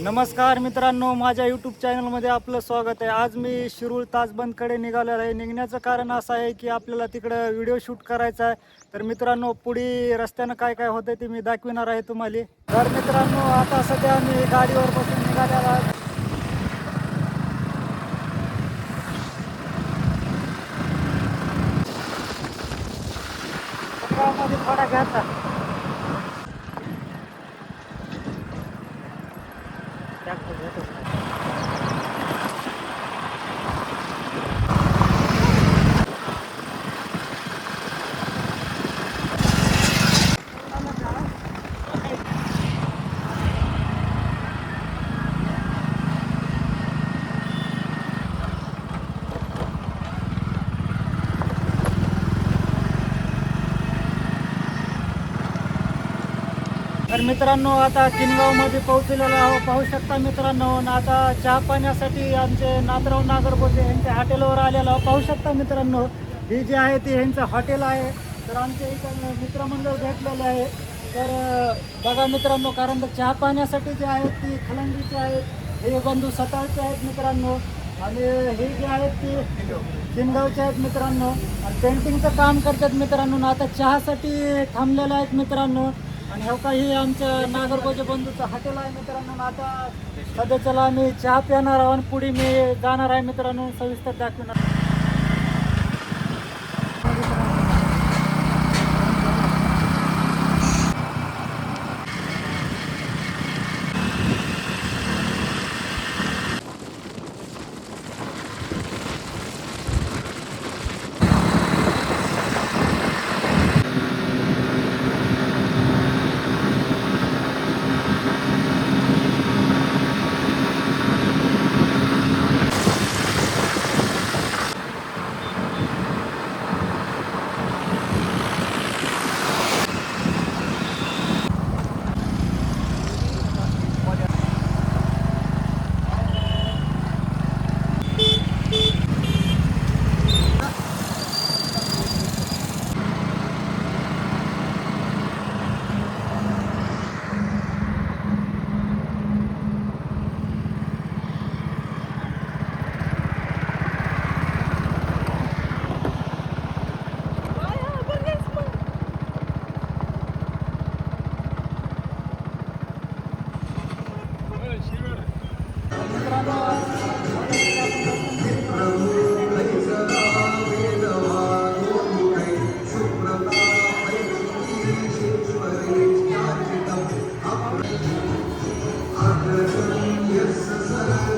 नमस्कार मित्रांनो, माझ्या यूट्यूब चॅनलमध्ये आपलं स्वागत आहे. आज मी शिरूर ताजबंदकडे निघालेलो आहे. निघण्याचं कारण असं आहे की आपल्याला तिकडं व्हिडिओ शूट करायचा आहे. तर मित्रांनो, पुढे रस्त्यानं काय काय होतं ते मी दाखविणार आहे तुम्हाला. तर मित्रांनो, आता सध्या मी गाडीवर बसून निघालेला आहे. मध्ये थोडा घ्यायचा तर मित्रांनो, आता किनगावमध्ये पोहोचलेलो आहोत. पाहू शकता मित्रांनो, आता चहा पाण्यासाठी आमचे नाथराव नागरगोजे यांच्या हॉटेलवर आलेलो आहोत. पाहू शकता मित्रांनो, ही जी आहे ती ह्यांचं हॉटेल आहे. तर आमच्या इथं मित्रमंडळ भेटलेलं आहे. तर बघा मित्रांनो, कारण तर चहा पाण्यासाठी जे आहेत ती खलंगीचे आहेत, हे बंधू सताळचे आहेत मित्रांनो, आणि हे जे आहेत ती किनगावचे आहेत मित्रांनो, आणि पेंटिंगचं काम करतात मित्रांनो. आता चहासाठी थांबलेले आहेत मित्रांनो. आणि हे काही आमच्या नागरगोजे बंधूचं हॉटेल आहे मित्रांनो. आता सध्याच्याला आम्ही चहा पिणार आहोत आणि पुढे मी जाणार आहे मित्रांनो, सविस्तर दाखवणार. Yes,